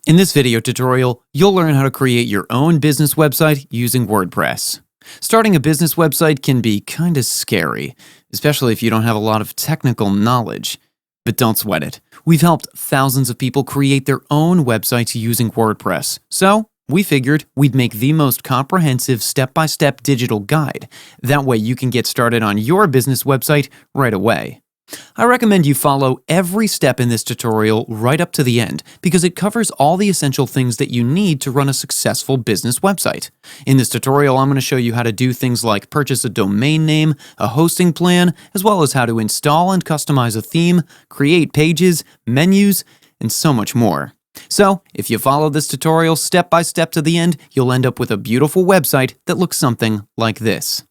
In this video tutorial, you'll learn how to create your own business website using WordPress. Starting a business website can be kinda scary, especially if you don't have a lot of technical knowledge. But don't sweat it. We've helped thousands of people create their own websites using WordPress. So, we figured we'd make the most comprehensive step-by-step digital guide. That way you can get started on your business website right away. I recommend you follow every step in this tutorial right up to the end because it covers all the essential things that you need to run a successful business website. In this tutorial, I'm going to show you how to do things like purchase a domain name, a hosting plan, as well as how to install and customize a theme, create pages, menus, and so much more. So, if you follow this tutorial step by step to the end, you'll end up with a beautiful website that looks something like this.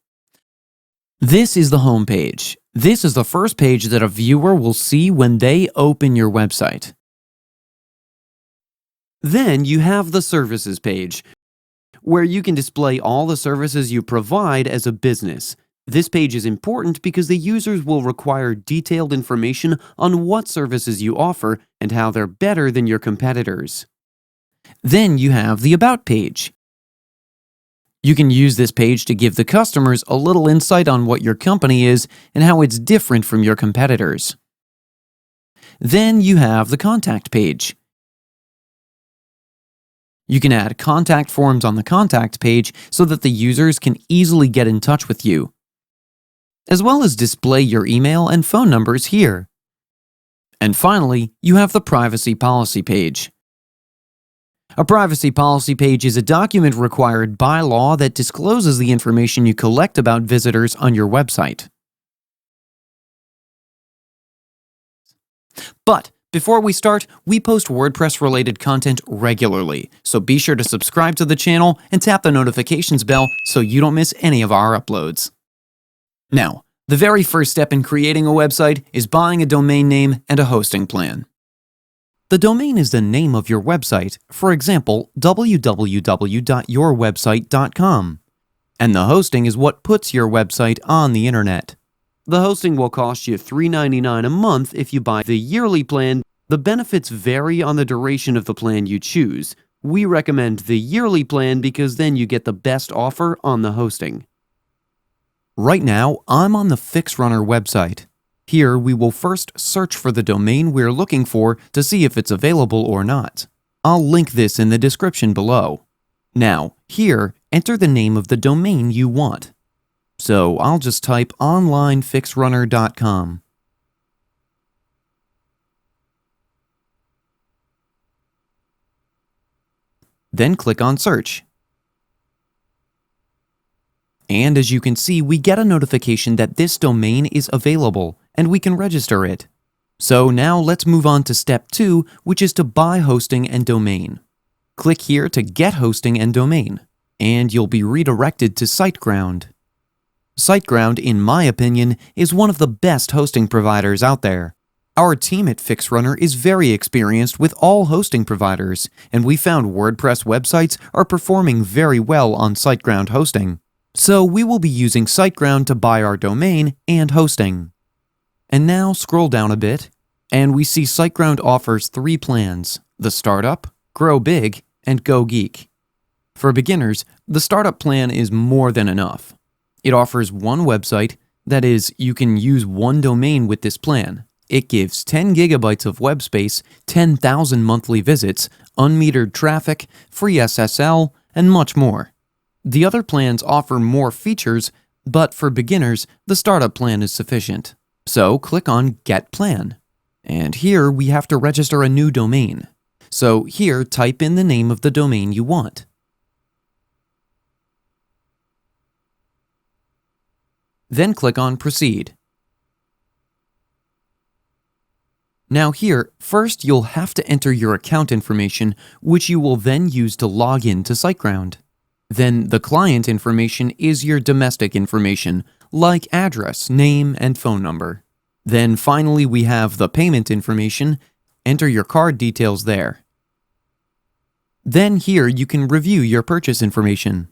This is the home page. This is the first page that a viewer will see when they open your website. Then you have the services page, where you can display all the services you provide as a business. This page is important because the users will require detailed information on what services you offer and how they're better than your competitors. Then you have the About page. You can use this page to give the customers a little insight on what your company is and how it's different from your competitors. Then you have the Contact page. You can add contact forms on the Contact page so that the users can easily get in touch with you, as well as display your email and phone numbers here. And finally, you have the Privacy Policy page. A privacy policy page is a document required by law that discloses the information you collect about visitors on your website. But before we start, we post WordPress-related content regularly, so be sure to subscribe to the channel and tap the notifications bell so you don't miss any of our uploads. Now, the very first step in creating a website is buying a domain name and a hosting plan. The domain is the name of your website, for example, www.yourwebsite.com. And the hosting is what puts your website on the internet. The hosting will cost you $3.99 a month if you buy the yearly plan. The benefits vary on the duration of the plan you choose. We recommend the yearly plan because then you get the best offer on the hosting. Right now, I'm on the FixRunner website. Here, we will first search for the domain we're looking for to see if it's available or not. I'll link this in the description below. Now, here, enter the name of the domain you want. So, I'll just type FixRunner.com. Then click on Search. And as you can see, we get a notification that this domain is available, and we can register it. So now let's move on to step 2, which is to buy hosting and domain. Click here to get hosting and domain, and you'll be redirected to SiteGround. SiteGround, in my opinion, is one of the best hosting providers out there. Our team at FixRunner is very experienced with all hosting providers, and we found WordPress websites are performing very well on SiteGround hosting. So we will be using SiteGround to buy our domain and hosting. And now scroll down a bit, and we see SiteGround offers 3 plans: the Startup, Grow Big, and Go Geek. For beginners, the Startup plan is more than enough. It offers one website, that is, you can use one domain with this plan. It gives 10 gigabytes of web space, 10,000 monthly visits, unmetered traffic, free SSL, and much more. The other plans offer more features, but for beginners, the Startup plan is sufficient. So click on Get Plan. And here we have to register a new domain. So here type in the name of the domain you want. Then click on Proceed. Now here, first you'll have to enter your account information, which you will then use to log in to SiteGround. Then the client information is your domestic information, like address, name, and phone number. Then finally we have the payment information. Enter your card details there. Then here you can review your purchase information.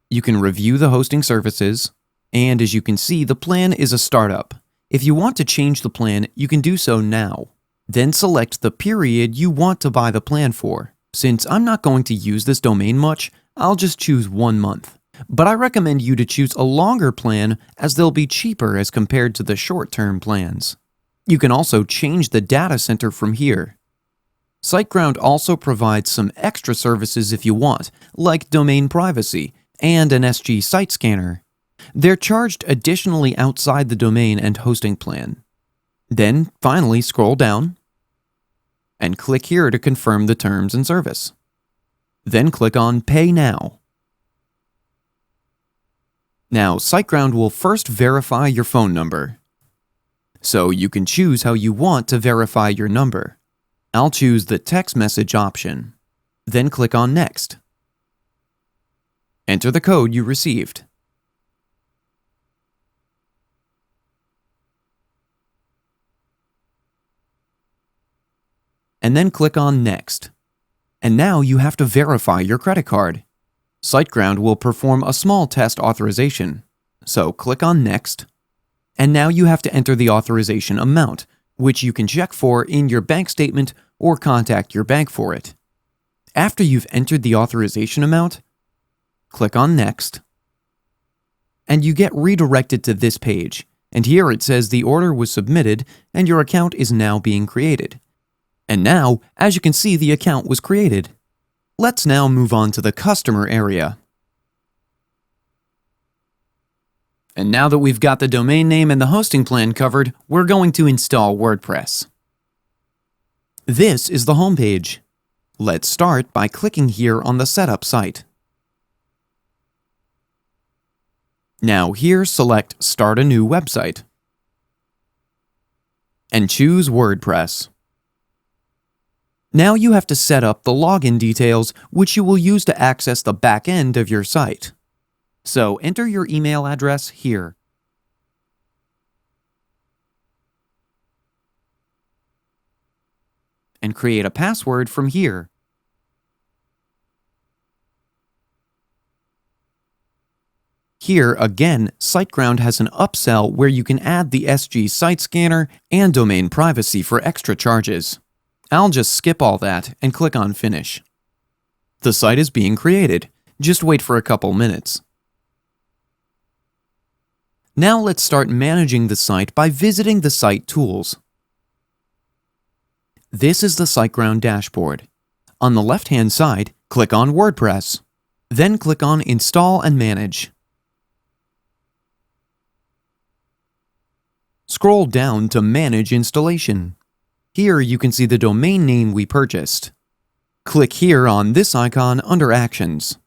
You can review the hosting services, and as you can see, the plan is a startup. If you want to change the plan, you can do so now. Then select the period you want to buy the plan for. Since I'm not going to use this domain much, I'll just choose 1 month. But I recommend you to choose a longer plan as they'll be cheaper as compared to the short-term plans. You can also change the data center from here. SiteGround also provides some extra services if you want, like domain privacy and an SG site scanner. They're charged additionally outside the domain and hosting plan. Then, finally, scroll down and click here to confirm the terms and service. Then click on Pay Now. Now, SiteGround will first verify your phone number. So you can choose how you want to verify your number. I'll choose the text message option. Then click on Next. Enter the code you received. And then click on Next. And now you have to verify your credit card. SiteGround will perform a small test authorization. So click on Next. And now you have to enter the authorization amount, which you can check for in your bank statement or contact your bank for it. After you've entered the authorization amount, click on Next. And you get redirected to this page. And here it says the order was submitted and your account is now being created. And now, as you can see, the account was created. Let's now move on to the customer area. And now that we've got the domain name and the hosting plan covered, we're going to install WordPress. This is the home page. Let's start by clicking here on the Setup site. Now here, select Start a new website. And choose WordPress. Now you have to set up the login details, which you will use to access the back end of your site. So enter your email address here. And create a password from here. Here, again, SiteGround has an upsell where you can add the SG site scanner and domain privacy for extra charges. I'll just skip all that and click on Finish. The site is being created. Just wait for a couple minutes. Now let's start managing the site by visiting the Site Tools. This is the SiteGround dashboard. On the left-hand side, click on WordPress. Then click on Install and Manage. Scroll down to Manage Installation. Here you can see the domain name we purchased. Click here on this icon under Actions.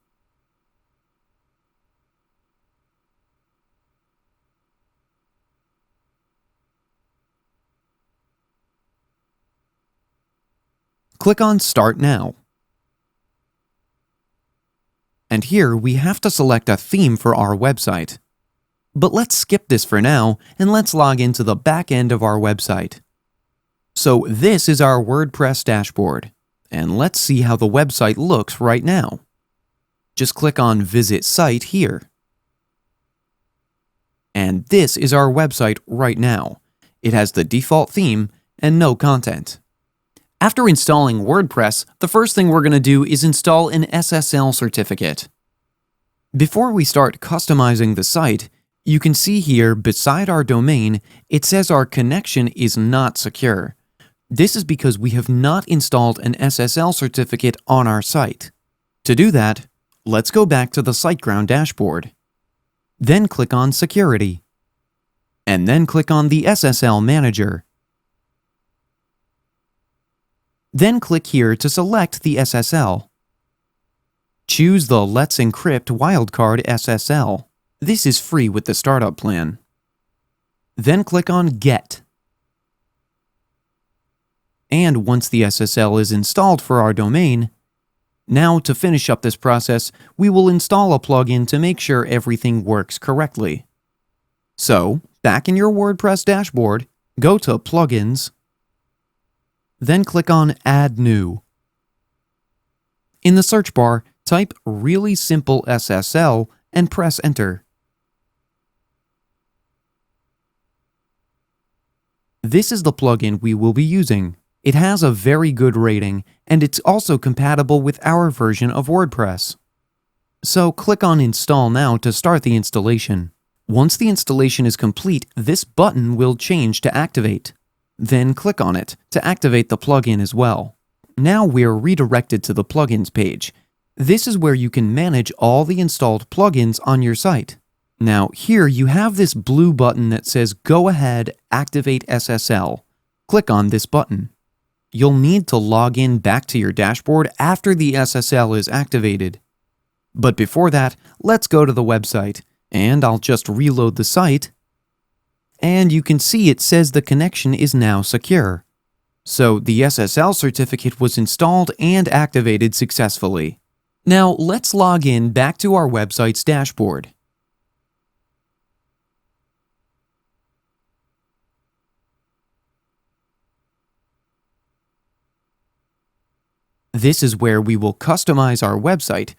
Click on Start Now. And here we have to select a theme for our website. But let's skip this for now and let's log into the back end of our website. So this is our WordPress dashboard, and let's see how the website looks right now. Just click on Visit Site here. And this is our website right now. It has the default theme and no content. After installing WordPress, the first thing we're going to do is install an SSL certificate. Before we start customizing the site, you can see here beside our domain, it says our connection is not secure. This is because we have not installed an SSL certificate on our site. To do that, let's go back to the SiteGround dashboard. Then click on Security. And then click on the SSL Manager. Then click here to select the SSL. Choose the Let's Encrypt Wildcard SSL. This is free with the startup plan. Then click on Get. And once the SSL is installed for our domain, now to finish up this process, we will install a plugin to make sure everything works correctly. So, back in your WordPress dashboard, go to Plugins, then click on Add New. In the search bar, type Really Simple SSL and press Enter. This is the plugin we will be using. It has a very good rating, and it's also compatible with our version of WordPress. So click on Install Now to start the installation. Once the installation is complete, this button will change to Activate. Then click on it to activate the plugin as well. Now we're redirected to the Plugins page. This is where you can manage all the installed plugins on your site. Now here you have this blue button that says Go ahead, activate SSL. Click on this button. You'll need to log in back to your dashboard after the SSL is activated. But before that, let's go to the website, and I'll just reload the site. And you can see it says the connection is now secure. So the SSL certificate was installed and activated successfully. Now let's log in back to our website's dashboard. This is where we will customize our website.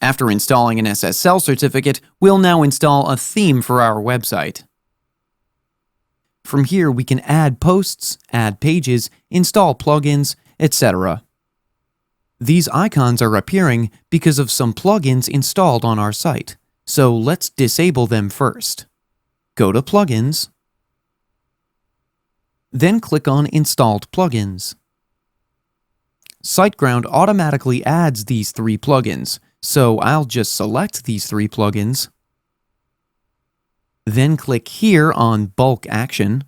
After installing an SSL certificate, we'll now install a theme for our website. From here, we can add posts, add pages, install plugins, etc. These icons are appearing because of some plugins installed on our site, so let's disable them first. Go to Plugins, then click on Installed Plugins. SiteGround automatically adds these 3 plugins, so I'll just select these 3 plugins. Then click here on Bulk Action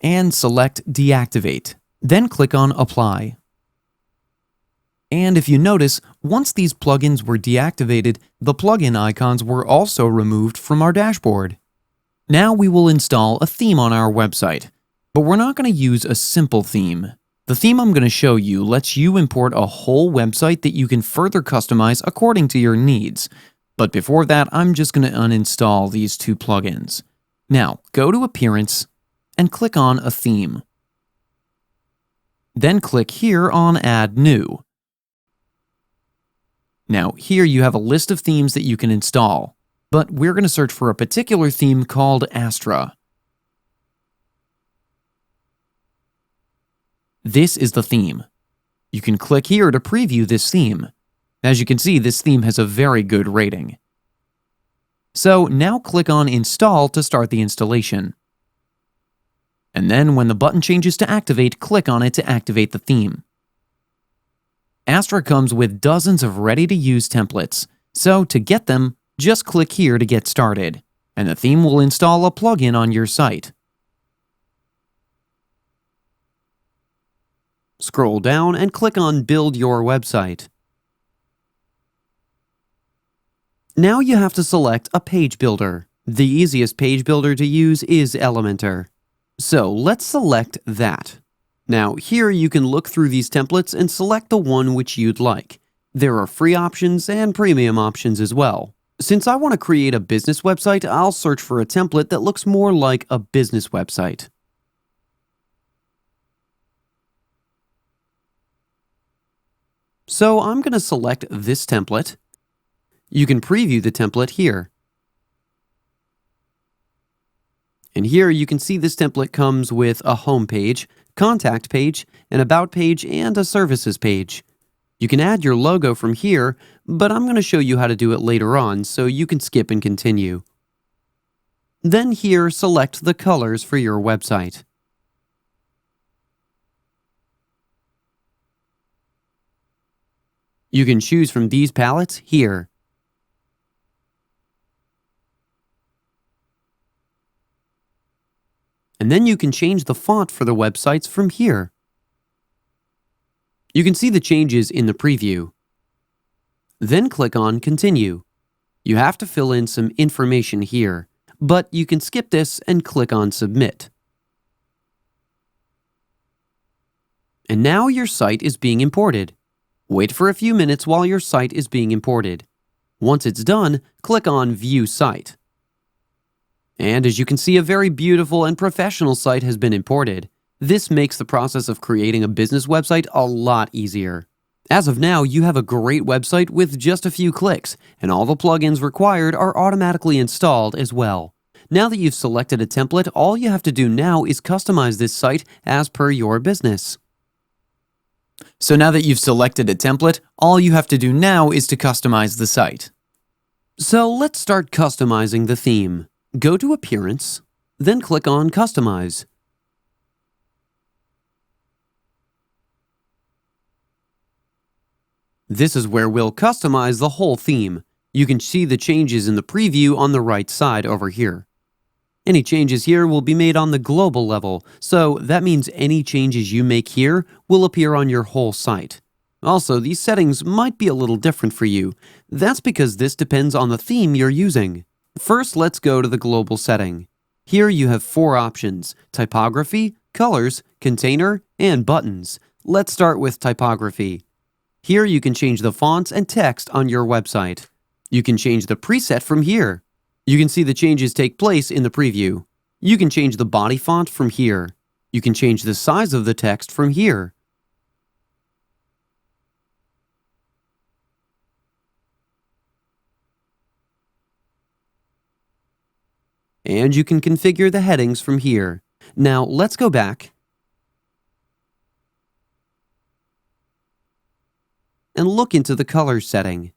and select Deactivate. Then click on Apply. And if you notice, once these plugins were deactivated, the plugin icons were also removed from our dashboard. Now we will install a theme on our website, but we're not going to use a simple theme. The theme I'm going to show you lets you import a whole website that you can further customize according to your needs. But before that, I'm just going to uninstall these 2 plugins. Now, go to Appearance and click on a theme. Then click here on Add New. Now, here you have a list of themes that you can install, but we're going to search for a particular theme called Astra. This is the theme. You can click here to preview this theme. As you can see, this theme has a very good rating. So now click on Install to start the installation. And then when the button changes to Activate, click on it to activate the theme. Astra comes with dozens of ready-to-use templates, so to get them, just click here to get started, and the theme will install a plugin on your site. Scroll down and click on Build Your Website. Now you have to select a page builder. The easiest page builder to use is Elementor. So let's select that. Now here you can look through these templates and select the one which you'd like. There are free options and premium options as well. Since I want to create a business website, I'll search for a template that looks more like a business website. So I'm going to select this template. You can preview the template here. And here you can see this template comes with a home page, contact page, an about page, and a services page. You can add your logo from here, but I'm going to show you how to do it later on, so you can skip and continue. Then here, select the colors for your website. You can choose from these palettes here. And then you can change the font for the websites from here. You can see the changes in the preview. Then click on Continue. You have to fill in some information here, but you can skip this and click on Submit. And now your site is being imported. Wait for a few minutes while your site is being imported. Once it's done, click on View Site. And as you can see, a very beautiful and professional site has been imported. This makes the process of creating a business website a lot easier. As of now, you have a great website with just a few clicks, and all the plugins required are automatically installed as well. Now that you've selected a template, all you have to do now is customize this site as per your business. So now that you've selected a template, all you have to do now is to customize the site. So let's start customizing the theme. Go to Appearance, then click on Customize. This is where we'll customize the whole theme. You can see the changes in the preview on the right side over here. Any changes here will be made on the global level, so that means any changes you make here will appear on your whole site. Also, these settings might be a little different for you. That's because this depends on the theme you're using. First, let's go to the global setting. Here you have 4 options: typography, colors, container, and buttons. Let's start with typography. Here you can change the fonts and text on your website. You can change the preset from here. You can see the changes take place in the preview. You can change the body font from here. You can change the size of the text from here. And you can configure the headings from here. Now let's go back and look into the colors setting.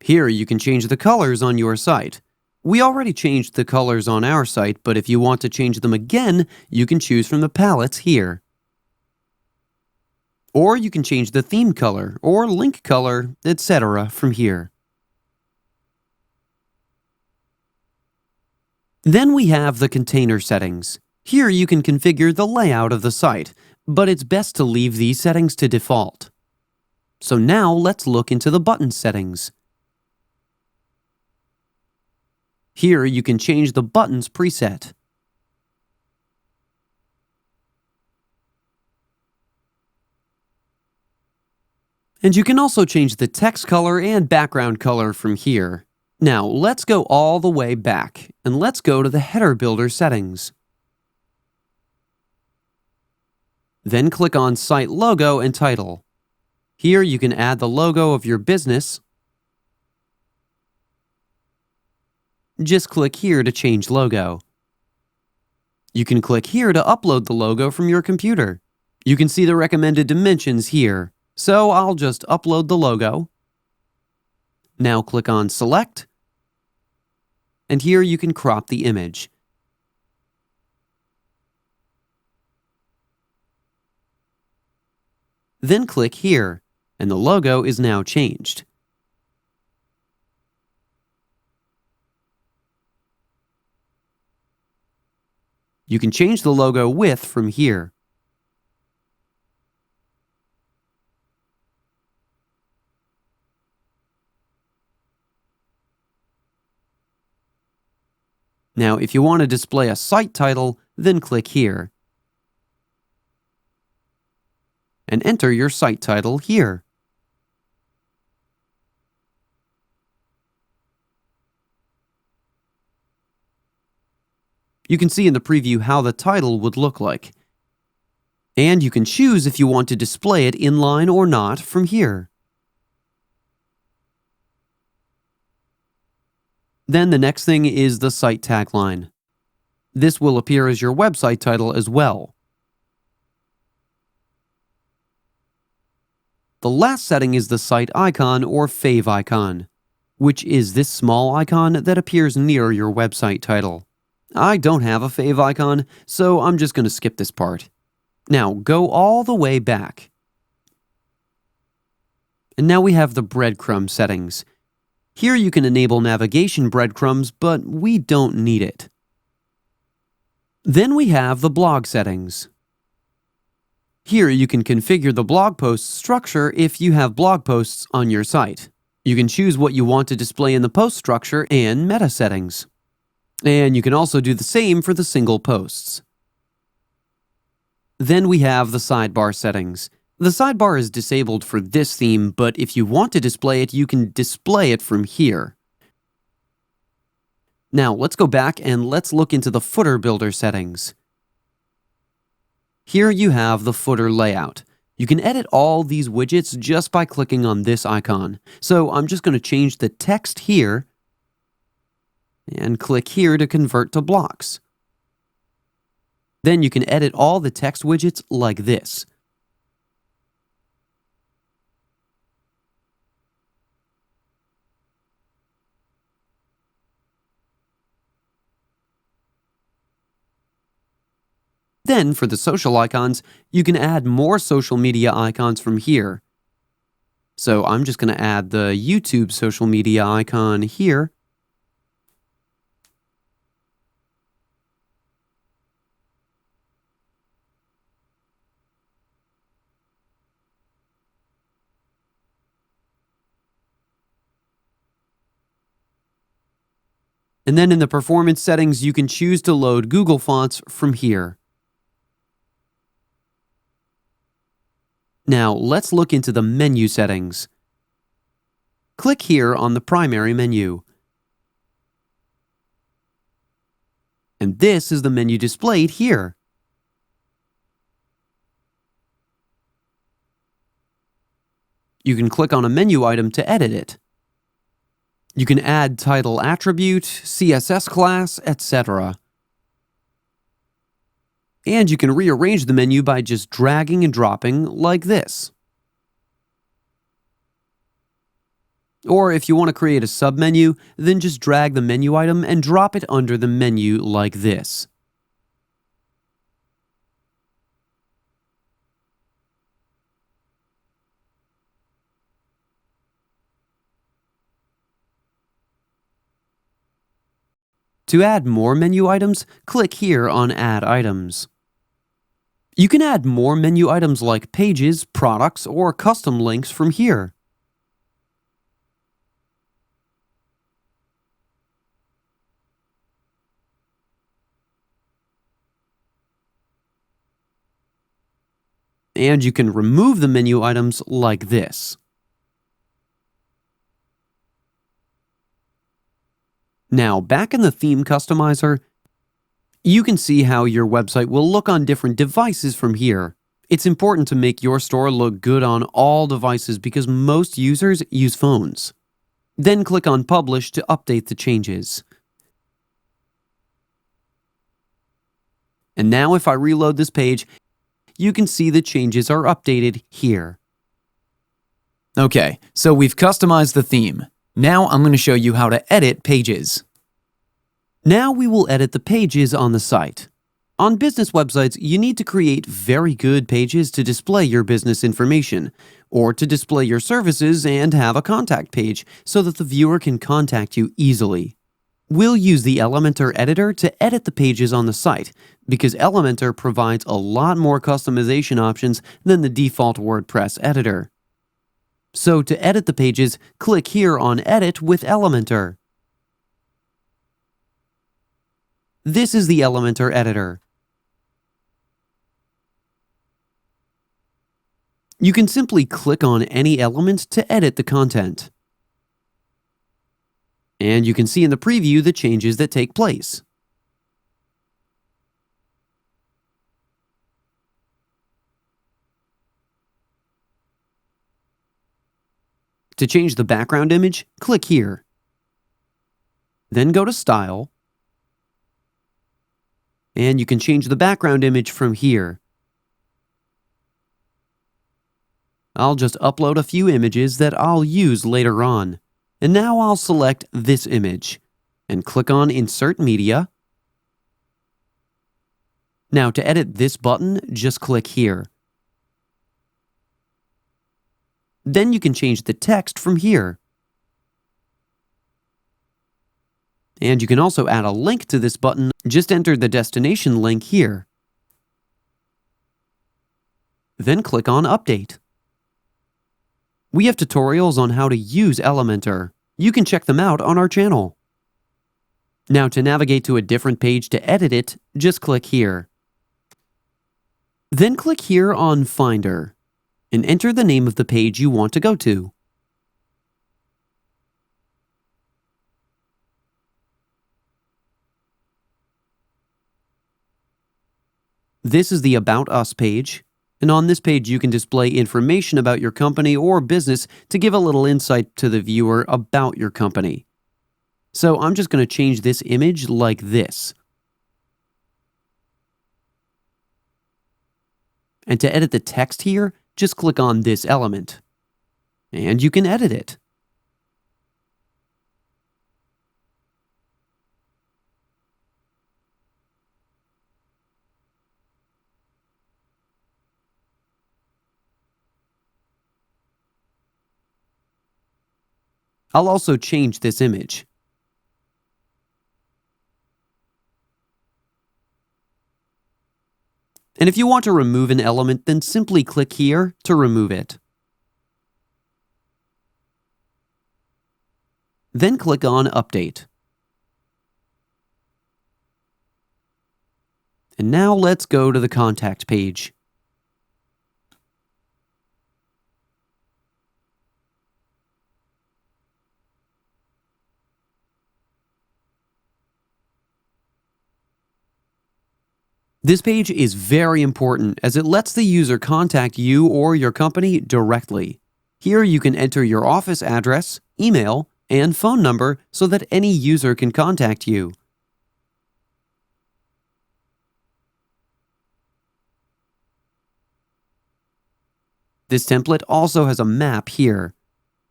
Here you can change the colors on your site. We already changed the colors on our site, but if you want to change them again, you can choose from the palettes here. Or you can change the theme color or link color, etc. from here. Then we have the container settings. Here you can configure the layout of the site, but it's best to leave these settings to default. So now let's look into the button settings. Here you can change the buttons preset. And you can also change the text color and background color from here. Now let's go all the way back and let's go to the header builder settings. Then click on Site Logo and Title. Here you can add the logo of your business. Just click here to change logo. You can click here to upload the logo from your computer. You can see the recommended dimensions here, so I'll just upload the logo. Now click on Select, and here you can crop the image. Then click here, and the logo is now changed. You can change the logo width from here. Now, if you want to display a site title, then click here. And enter your site title here. You can see in the preview how the title would look like. And you can choose if you want to display it inline or not from here. Then the next thing is the site tagline. This will appear as your website title as well. The last setting is the site icon or fave icon, which is this small icon that appears near your website title. I don't have a fave icon, so I'm just going to skip this part. Now go all the way back. And now we have the breadcrumb settings. Here you can enable navigation breadcrumbs, but we don't need it. Then we have the blog settings. Here you can configure the blog post structure if you have blog posts on your site. You can choose what you want to display in the post structure and meta settings. And you can also do the same for the single posts. Then we have the sidebar settings. The sidebar is disabled for this theme, but if you want to display it, you can display it from here. Now let's go back and let's look into the footer builder settings. Here you have the footer layout. You can edit all these widgets just by clicking on this icon. So I'm just going to change the text here and click here to convert to blocks. Then you can edit all the text widgets like this. Then, for the social icons, you can add more social media icons from here. So I'm just going to add the YouTube social media icon here. And then in the performance settings, you can choose to load Google fonts from here. Now, let's look into the menu settings. Click here on the primary menu. And this is the menu displayed here. You can click on a menu item to edit it. You can add title attribute, CSS class, etc. And you can rearrange the menu by just dragging and dropping like this. Or if you want to create a submenu, then just drag the menu item and drop it under the menu like this. To add more menu items, click here on Add Items. You can add more menu items like pages, products, or custom links from here. And you can remove the menu items like this. Now, back in the Theme Customizer, you can see how your website will look on different devices from here. It's important to make your store look good on all devices because most users use phones. Then click on Publish to update the changes. And now if I reload this page, you can see the changes are updated here. Okay, so we've customized the theme. Now I'm going to show you how to edit pages. Now we will edit the pages on the site. On business websites, you need to create very good pages to display your business information, or to display your services and have a contact page so that the viewer can contact you easily. We'll use the Elementor editor to edit the pages on the site, because Elementor provides a lot more customization options than the default WordPress editor. So to edit the pages, click here on Edit with Elementor. This is the Elementor editor. You can simply click on any element to edit the content. And you can see in the preview the changes that take place. To change the background image, click here. Then go to Style. And you can change the background image from here. I'll just upload a few images that I'll use later on. And now I'll select this image and click on Insert Media. Now to edit this button, just click here. Then you can change the text from here. And you can also add a link to this button. Just enter the destination link here. Then click on Update. We have tutorials on how to use Elementor. You can check them out on our channel. Now to navigate to a different page to edit it, just click here. Then click here on Finder and enter the name of the page you want to go to. This is the About Us page, and on this page you can display information about your company or business to give a little insight to the viewer about your company. So I'm just going to change this image like this. And to edit the text here, just click on this element. And you can edit it. I'll also change this image. And if you want to remove an element, then simply click here to remove it. Then click on Update. And now let's go to the contact page. This page is very important as it lets the user contact you or your company directly. Here you can enter your office address, email, and phone number so that any user can contact you. This template also has a map here,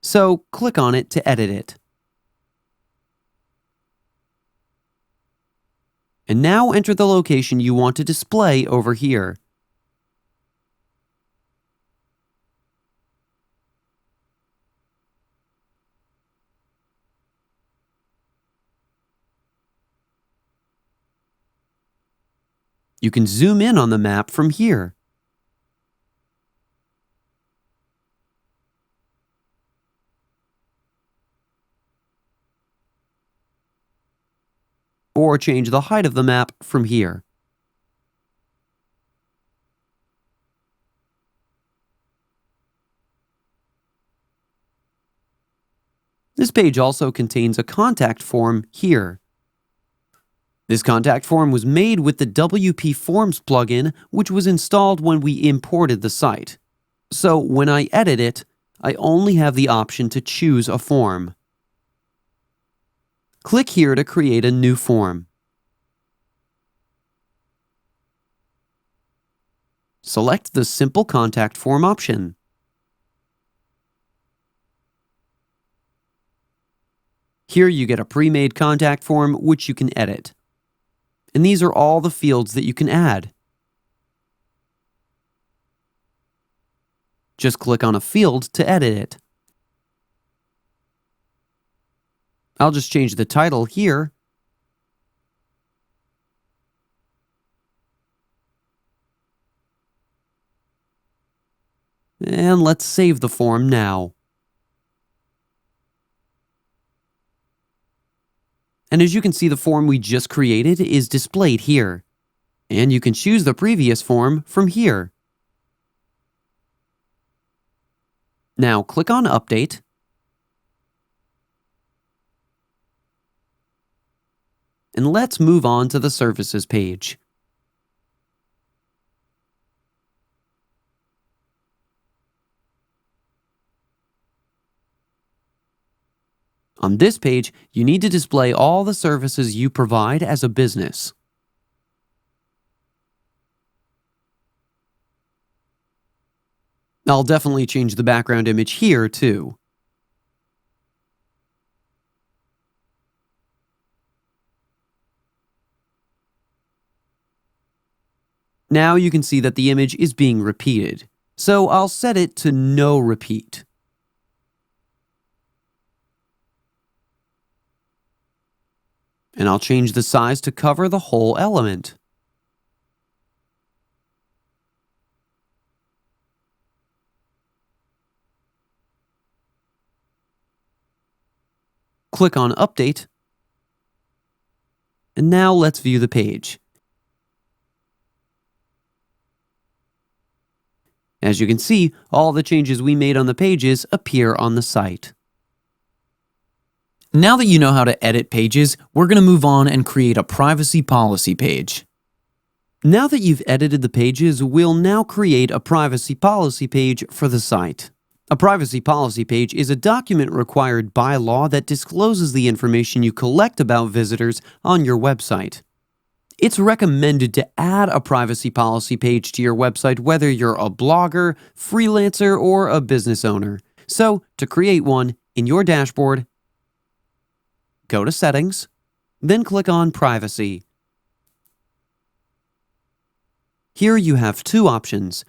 so click on it to edit it. And now enter the location you want to display over here. You can zoom in on the map from here. Or change the height of the map from here. This page also contains a contact form here. This contact form was made with the WP Forms plugin, which was installed when we imported the site. So when I edit it, I only have the option to choose a form. Click here to create a new form. Select the Simple Contact Form option. Here you get a pre-made contact form which you can edit. And these are all the fields that you can add. Just click on a field to edit it. I'll just change the title here. And let's save the form now. And as you can see, the form we just created is displayed here. And you can choose the previous form from here. Now click on Update. And let's move on to the Services page. On this page, you need to display all the services you provide as a business. I'll definitely change the background image here too. Now you can see that the image is being repeated, so I'll set it to no repeat. And I'll change the size to cover the whole element. Click on Update. And now let's view the page. As you can see, all the changes we made on the pages appear on the site. Now that you know how to edit pages, we're going to move on and create a privacy policy page. Now that you've edited the pages, we'll now create a privacy policy page for the site. A privacy policy page is a document required by law that discloses the information you collect about visitors on your website. It's recommended to add a privacy policy page to your website whether you're a blogger, freelancer, or a business owner. So, to create one, in your dashboard, go to Settings, then click on Privacy. Here you have two options.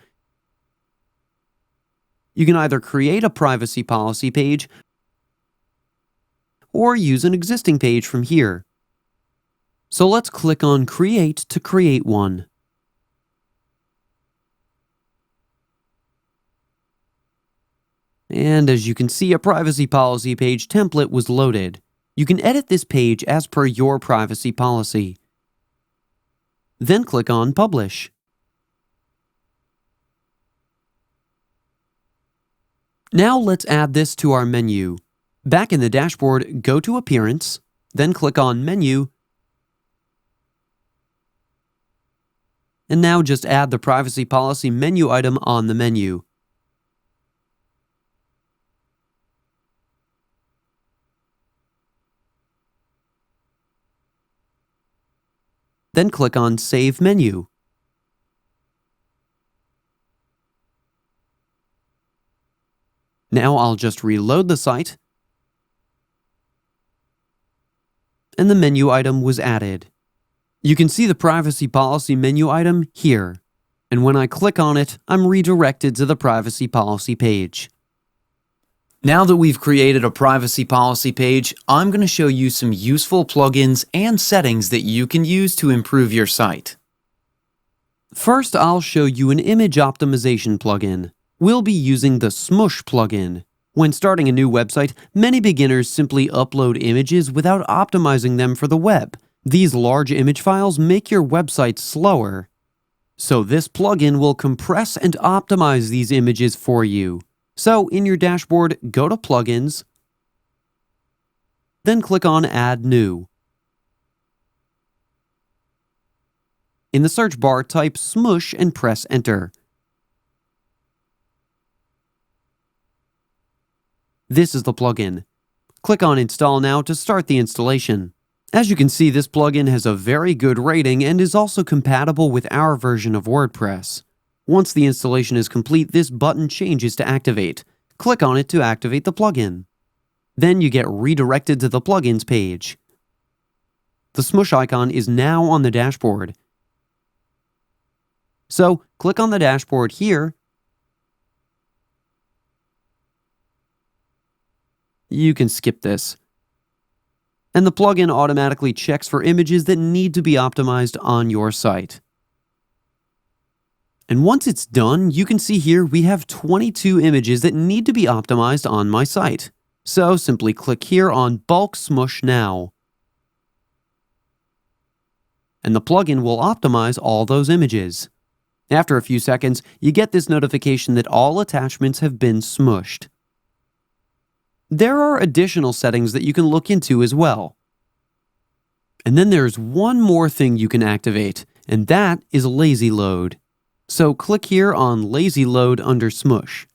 You can either create a privacy policy page or use an existing page from here. So let's click on Create to create one. And as you can see, a privacy policy page template was loaded. You can edit this page as per your privacy policy. Then click on Publish. Now let's add this to our menu. Back in the dashboard, go to Appearance, then click on Menu, and now just add the privacy policy menu item on the menu. Then click on Save Menu. Now I'll just reload the site, and the menu item was added. You can see the privacy policy menu item here, and when I click on it, I'm redirected to the privacy policy page. Now that we've created a privacy policy page, I'm going to show you some useful plugins and settings that you can use to improve your site. First, I'll show you an image optimization plugin. We'll be using the Smush plugin. When starting a new website, many beginners simply upload images without optimizing them for the web. These large image files make your website slower. So this plugin will compress and optimize these images for you. So in your dashboard, go to Plugins, then click on Add New. In the search bar, type Smush and press Enter. This is the plugin. Click on Install now to start the installation. As you can see, this plugin has a very good rating and is also compatible with our version of WordPress. Once the installation is complete, this button changes to Activate. Click on it to activate the plugin. Then you get redirected to the plugins page. The Smush icon is now on the dashboard. So, click on the dashboard here. You can skip this. And the plugin automatically checks for images that need to be optimized on your site. And once it's done, you can see here we have 22 images that need to be optimized on my site. So simply click here on Bulk Smush Now. And the plugin will optimize all those images. After a few seconds, you get this notification that all attachments have been smushed. There are additional settings that you can look into as well. And then there's one more thing you can activate, and that is Lazy Load. So click here on Lazy Load under Smush.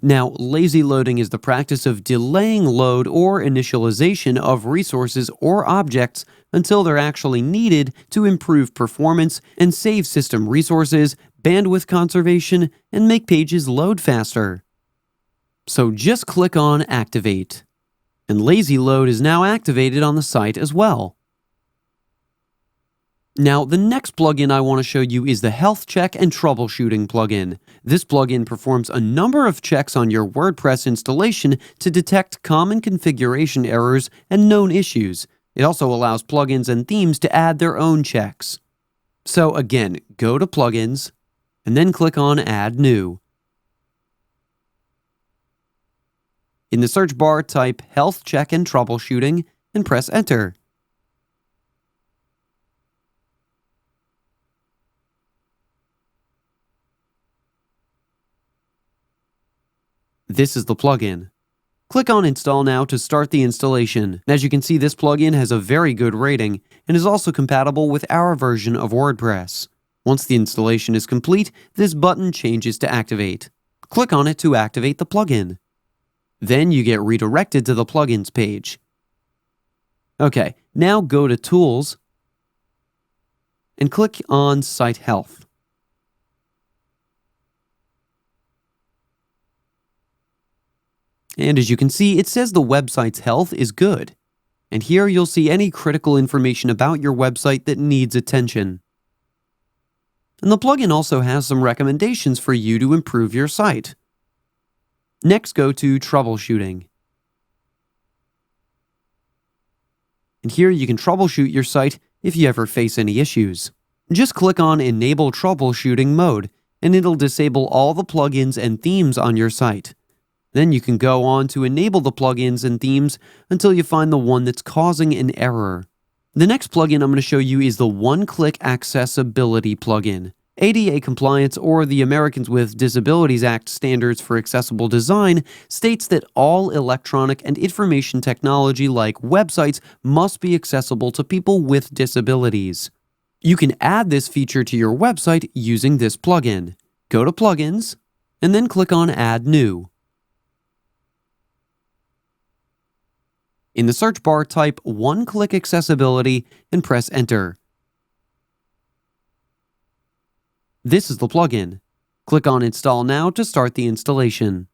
Now, lazy loading is the practice of delaying load or initialization of resources or objects until they're actually needed to improve performance and save system resources, bandwidth conservation, and make pages load faster. So just click on Activate. And lazy load is now activated on the site as well. Now, the next plugin I want to show you is the Health Check and Troubleshooting plugin. This plugin performs a number of checks on your WordPress installation to detect common configuration errors and known issues. It also allows plugins and themes to add their own checks. So again, go to Plugins, and then click on Add New. In the search bar, type Health Check and Troubleshooting and press Enter. This is the plugin. Click on Install now to start the installation. As you can see, this plugin has a very good rating and is also compatible with our version of WordPress. Once the installation is complete, this button changes to Activate. Click on it to activate the plugin. Then you get redirected to the plugins page. Okay, now go to Tools and click on Site Health. And as you can see, it says the website's health is good. And here you'll see any critical information about your website that needs attention. And the plugin also has some recommendations for you to improve your site. Next, go to Troubleshooting. And here you can troubleshoot your site if you ever face any issues. Just click on Enable Troubleshooting Mode, and it'll disable all the plugins and themes on your site. Then you can go on to enable the plugins and themes until you find the one that's causing an error. The next plugin I'm going to show you is the One-Click Accessibility plugin. ADA compliance, or the Americans with Disabilities Act standards for accessible design, states that all electronic and information technology like websites must be accessible to people with disabilities. You can add this feature to your website using this plugin. Go to Plugins, and then click on Add New. In the search bar, type One-Click Accessibility and press Enter. This is the plugin. Click on Install Now to start the installation.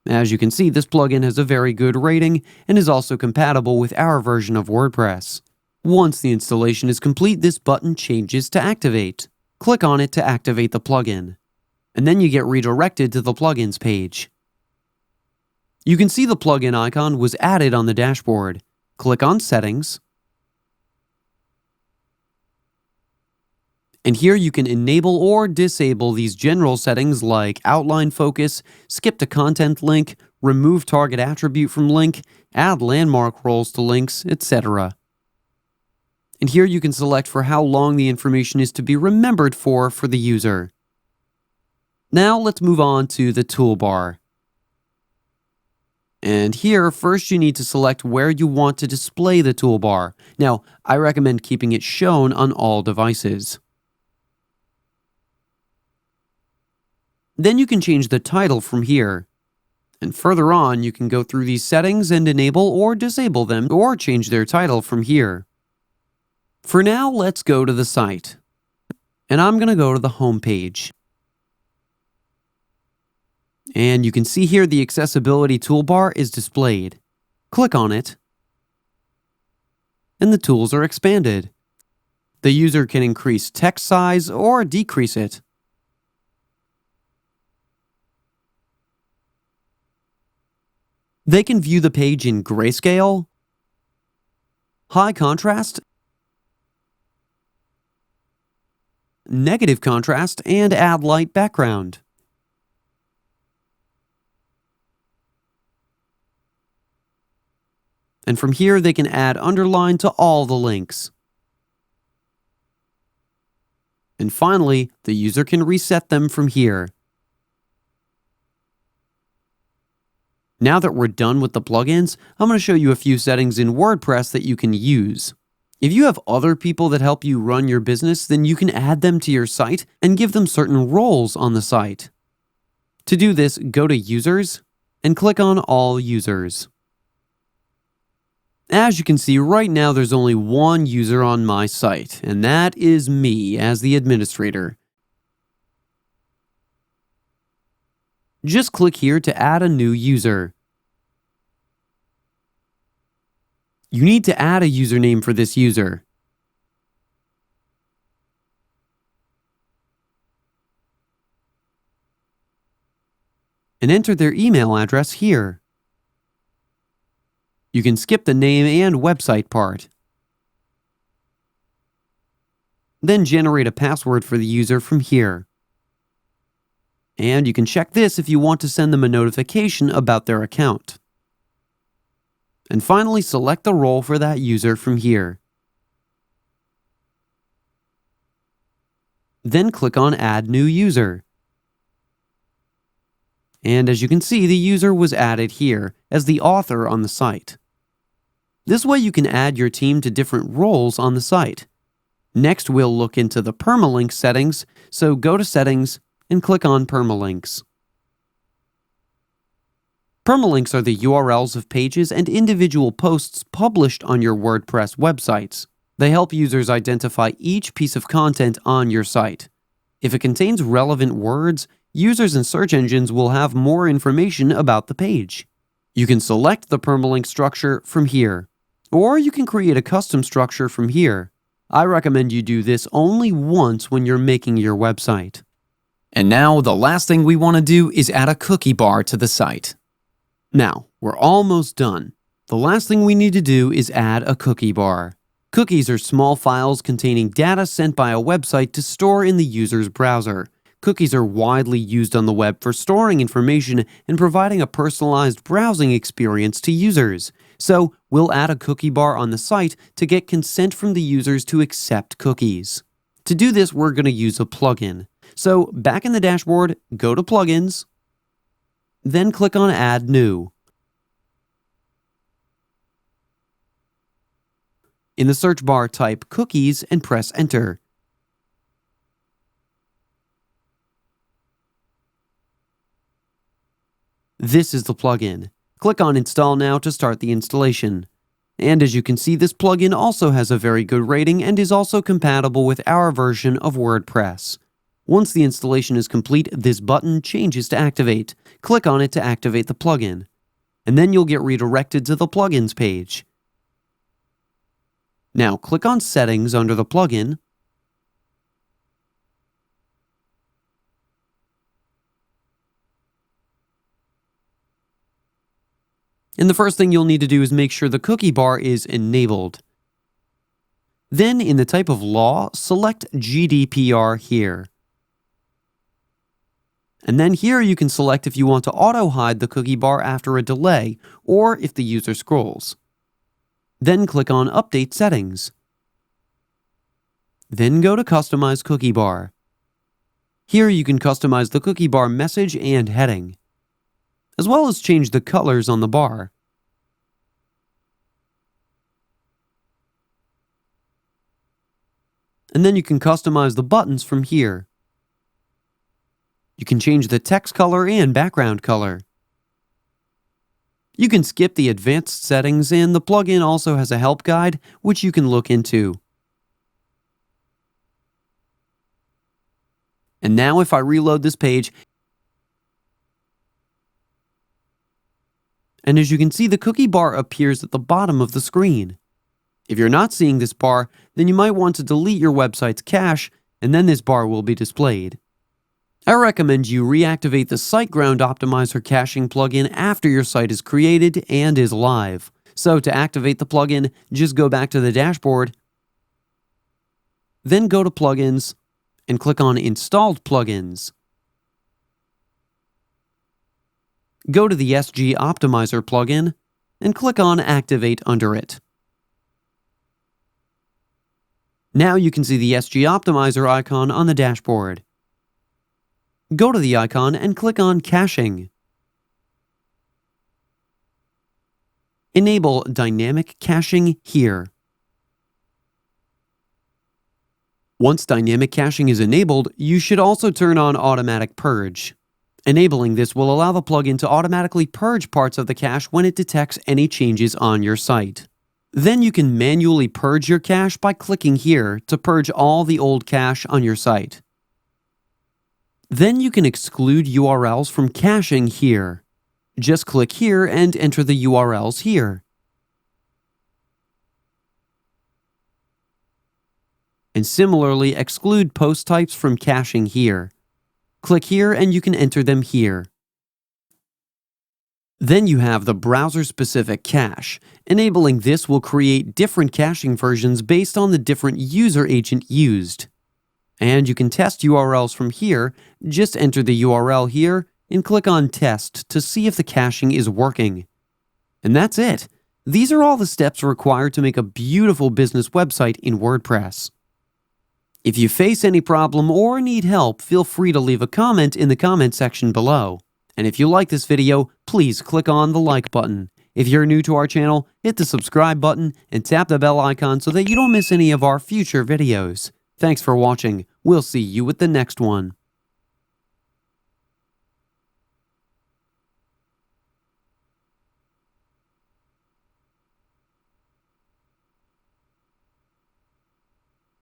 As you can see, this plugin has a very good rating and is also compatible with our version of WordPress. Once the installation is complete, this button changes to Activate. Click on it to activate the plugin. And then you get redirected to the plugins page. You can see the plugin icon was added on the dashboard. Click on Settings. And here you can enable or disable these general settings like outline focus, skip to content link, remove target attribute from link, add landmark roles to links, etc. And here you can select for how long the information is to be remembered for the user. Now let's move on to the toolbar. And here, first you need to select where you want to display the toolbar. Now, I recommend keeping it shown on all devices. Then you can change the title from here. And further on, you can go through these settings and enable or disable them, or change their title from here. For now, let's go to the site. And I'm going to go to the home page. And you can see here the accessibility toolbar is displayed. Click on it, and the tools are expanded. The user can increase text size or decrease it. They can view the page in grayscale, high contrast, negative contrast, and add light background. And from here, they can add underline to all the links. And finally, the user can reset them from here. Now that we're done with the plugins, I'm going to show you a few settings in WordPress that you can use. If you have other people that help you run your business, then you can add them to your site and give them certain roles on the site. To do this, go to Users and click on All Users. As you can see, right now there's only one user on my site, and that is me as the administrator. Just click here to add a new user. You need to add a username for this user. And enter their email address here. You can skip the name and website part. Then generate a password for the user from here. And you can check this if you want to send them a notification about their account. And finally, select the role for that user from here. Then click on Add New User. And as you can see, the user was added here as the author on the site. This way you can add your team to different roles on the site. Next, we'll look into the permalink settings, so go to Settings and click on Permalinks. Permalinks are the URLs of pages and individual posts published on your WordPress websites. They help users identify each piece of content on your site. If it contains relevant words, users and search engines will have more information about the page. You can select the permalink structure from here, or you can create a custom structure from here. I recommend you do this only once when you're making your website. And now, the last thing we want to do is add a cookie bar to the site. Now, we're almost done. The last thing we need to do is add a cookie bar. Cookies are small files containing data sent by a website to store in the user's browser. Cookies are widely used on the web for storing information and providing a personalized browsing experience to users. So, we'll add a cookie bar on the site to get consent from the users to accept cookies. To do this, we're going to use a plugin. So, back in the dashboard, go to Plugins, then click on Add New. In the search bar, type Cookies and press Enter. This is the plugin. Click on Install Now to start the installation. And as you can see, this plugin also has a very good rating and is also compatible with our version of WordPress. Once the installation is complete, this button changes to Activate. Click on it to activate the plugin. And then you'll get redirected to the Plugins page. Now click on Settings under the plugin, and the first thing you'll need to do is make sure the cookie bar is enabled. Then in the type of law, select GDPR here. And then here you can select if you want to auto-hide the cookie bar after a delay, or if the user scrolls. Then click on Update Settings. Then go to Customize Cookie Bar. Here you can customize the cookie bar message and heading, as well as change the colors on the bar. And then you can customize the buttons from here. You can change the text color and background color. You can skip the advanced settings, and the plugin also has a help guide, which you can look into. And now if I reload this page, and as you can see, the cookie bar appears at the bottom of the screen. If you're not seeing this bar, then you might want to delete your website's cache, and then this bar will be displayed. I recommend you reactivate the SiteGround Optimizer caching plugin after your site is created and is live. So to activate the plugin, just go back to the dashboard, then go to Plugins, and click on Installed Plugins. Go to the SG Optimizer plugin, and click on Activate under it. Now you can see the SG Optimizer icon on the dashboard. Go to the icon and click on Caching. Enable Dynamic Caching here. Once Dynamic Caching is enabled, you should also turn on Automatic Purge. Enabling this will allow the plugin to automatically purge parts of the cache when it detects any changes on your site. Then you can manually purge your cache by clicking here to purge all the old cache on your site. Then you can exclude URLs from caching here. Just click here and enter the URLs here. And similarly, exclude post types from caching here. Click here and you can enter them here. Then you have the browser-specific cache. Enabling this will create different caching versions based on the different user agent used. And you can test URLs from here. Just enter the URL here and click on Test to see if the caching is working. And that's it. These are all the steps required to make a beautiful business website in WordPress. If you face any problem or need help, feel free to leave a comment in the comment section below. And if you like this video, please click on the like button. If you're new to our channel, hit the subscribe button and tap the bell icon so that you don't miss any of our future videos. Thanks for watching. We'll see you with the next one.